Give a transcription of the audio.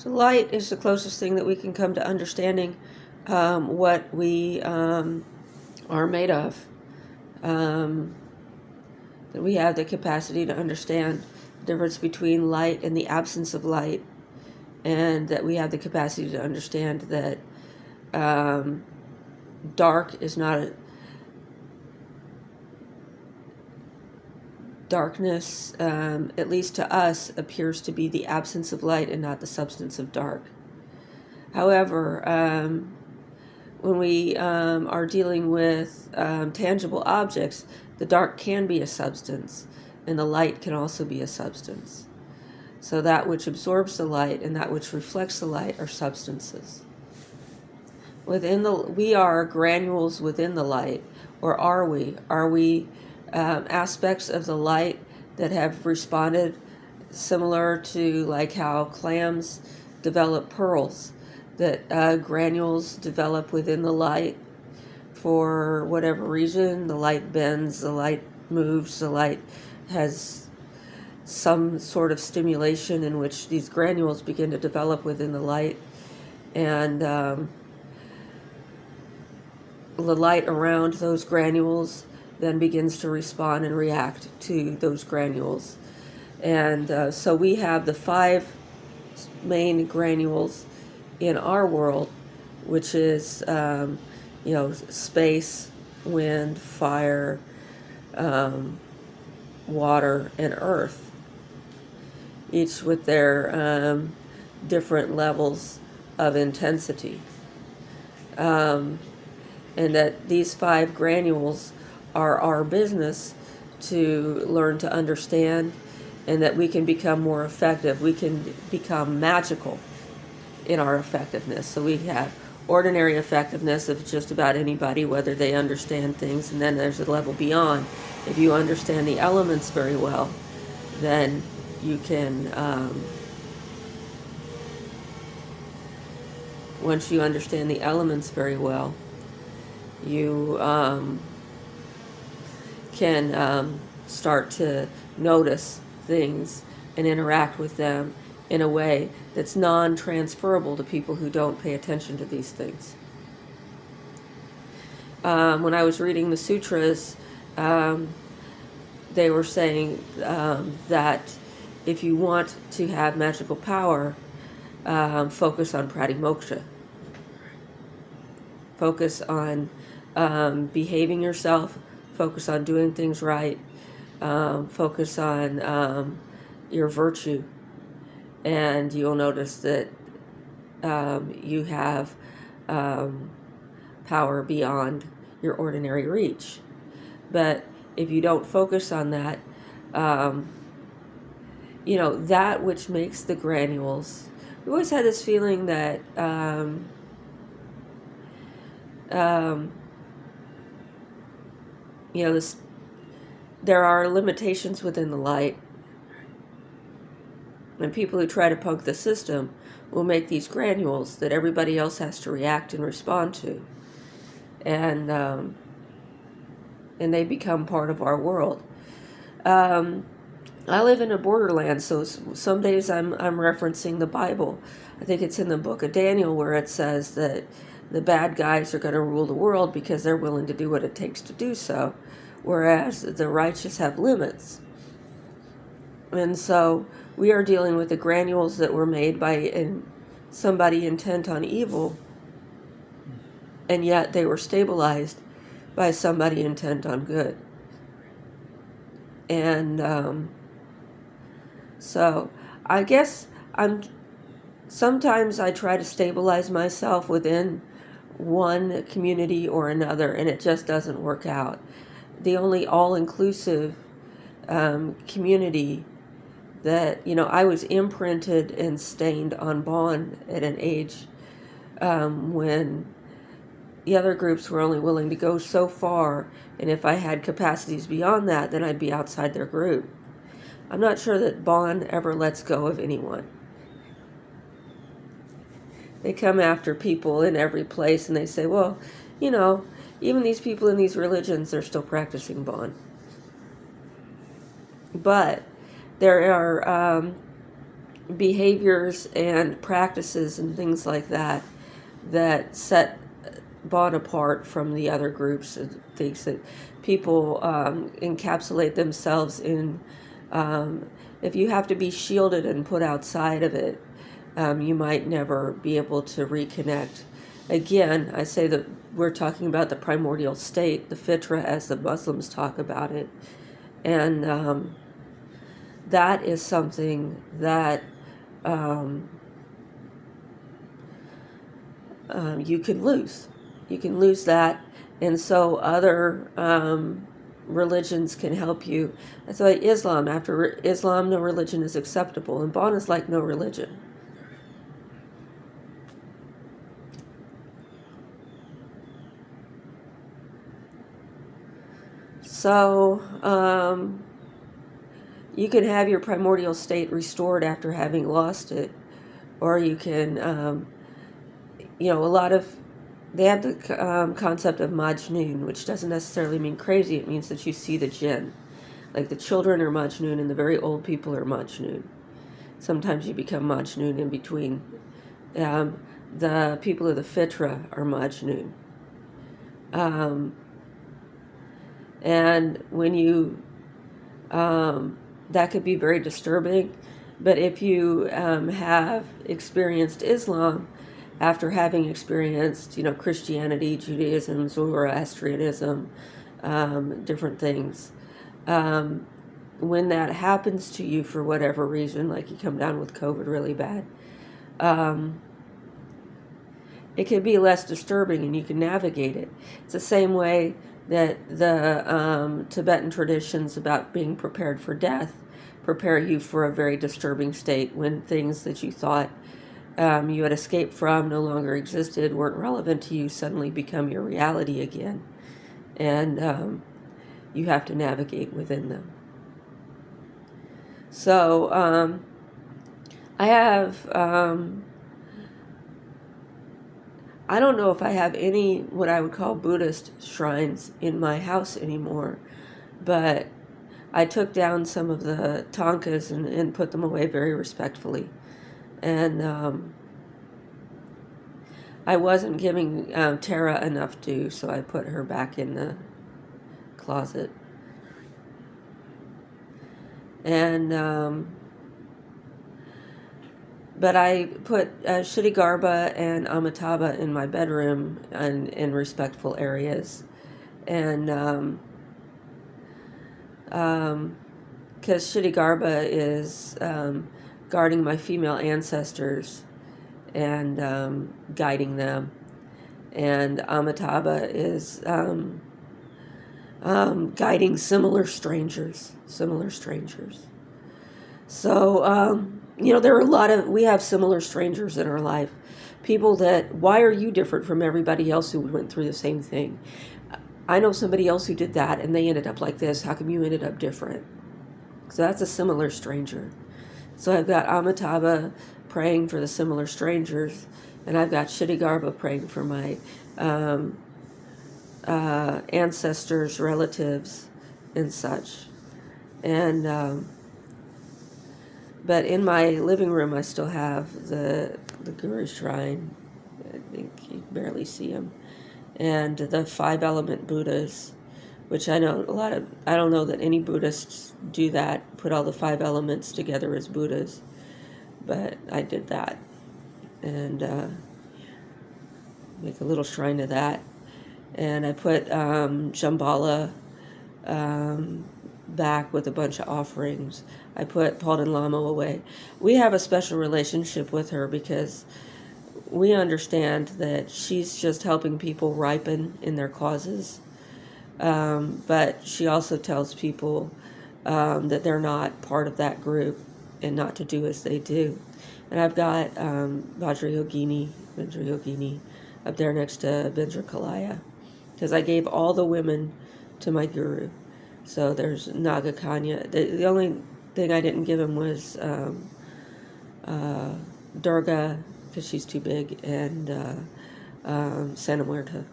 So light is the closest thing that we can come to understanding what we are made of. That we have the capacity to understand the difference between light and the absence of light, and that we have the capacity to understand that dark is not a darkness, at least to us, appears to be the absence of light and not the substance of dark. However, when we are dealing with tangible objects, the dark can be a substance, and the light can also be a substance. So that which absorbs the light and that which reflects the light are substances. We are granules within the light, or are we? Are we aspects of the light that have responded similar to like how clams develop pearls, that granules develop within the light for whatever reason? The light bends, the light moves, the light has some sort of stimulation in which these granules begin to develop within the light, and the light around those granules then begins to respond and react to those granules. And so we have the 5 main granules in our world, which is space, wind, fire, water, and earth, each with their different levels of intensity. And that these 5 granules are our business to learn to understand, and that we can become more effective. We can become magical in our effectiveness. So we have ordinary effectiveness of just about anybody, whether they understand things, and then there's a level beyond. If you understand the elements very well, then you can, once you understand the elements very well, you can start to notice things and interact with them in a way that's non-transferable to people who don't pay attention to these things. When I was reading the sutras, they were saying that if you want to have magical power, focus on pratimoksha. Focus on behaving yourself, focus on doing things right, focus on your virtue, and you'll notice that you have power beyond your ordinary reach. But if you don't focus on that, that which makes the granules, we always had this feeling that there are limitations within the light, and people who try to punk the system will make these granules that everybody else has to react and respond to, and they become part of our world. I live in a borderland, so some days I'm referencing the Bible. I think it's in the book of Daniel where it says that the bad guys are going to rule the world because they're willing to do what it takes to do so, whereas the righteous have limits. And so we are dealing with the granules that were made by somebody intent on evil, and yet they were stabilized by somebody intent on good. And so I guess sometimes I try to stabilize myself within one community or another, and it just doesn't work out. The only all-inclusive community that, I was imprinted and stained on Bon at an age when the other groups were only willing to go so far, and if I had capacities beyond that, then I'd be outside their group. I'm not sure that Bon ever lets go of anyone. They come after people in every place, and they say, well, even these people in these religions, they're still practicing Bon. But there are behaviors and practices and things like that that set Bon apart from the other groups, and things that people encapsulate themselves in. If you have to be shielded and put outside of it, you might never be able to reconnect. Again, I say that we're talking about the primordial state, the fitra, as the Muslims talk about it. And that is something that you can lose. You can lose that. And so other religions can help you. That's why Islam, after Islam, no religion is acceptable. And Bon is like no religion. So you can have your primordial state restored after having lost it, or you can, a lot of, they have the concept of Majnun, which doesn't necessarily mean crazy. It means that you see the jinn. Like the children are Majnun and the very old people are Majnun. Sometimes you become Majnun in between. The people of the Fitra are Majnun. And when you, that could be very disturbing. But if you have experienced Islam after having experienced, Christianity, Judaism, Zoroastrianism, different things, when that happens to you for whatever reason, like you come down with COVID really bad, it can be less disturbing and you can navigate it. It's the same way that the Tibetan traditions about being prepared for death prepare you for a very disturbing state when things that you thought you had escaped from, no longer existed, weren't relevant to you, suddenly become your reality again. And you have to navigate within them. So I have, I don't know if I have any what I would call Buddhist shrines in my house anymore, but I took down some of the tankas and put them away very respectfully. And I wasn't giving Tara enough due, so I put her back in the closet. And but I put Shittigarba and Amitabha in my bedroom and in respectful areas. And because Shittigarba is guarding my female ancestors and guiding them, and Amitabha is guiding similar strangers. So, there are we have similar strangers in our life. People that, why are you different from everybody else who went through the same thing? I know somebody else who did that and they ended up like this. How come you ended up different? So that's a similar stranger. So I've got Amitabha praying for the similar strangers, and I've got Shittigarba praying for my ancestors, relatives, and such. And but in my living room, I still have the Guru Shrine. I think you barely see them, and the 5-element Buddhas, which I know I don't know that any Buddhists do that, put all the 5 elements together as Buddhas, but I did that, and make a little shrine to that. And I put Shambhala back with a bunch of offerings. I put Palden Lama away. We have a special relationship with her because we understand that she's just helping people ripen in their causes. But she also tells people that they're not part of that group and not to do as they do. And I've got Vajrayogini up there next to Bendrakalaya, because I gave all the women to my guru. So there's Nagakanya. The only thing I didn't give him was Durga, because she's too big, and Santa Muerta.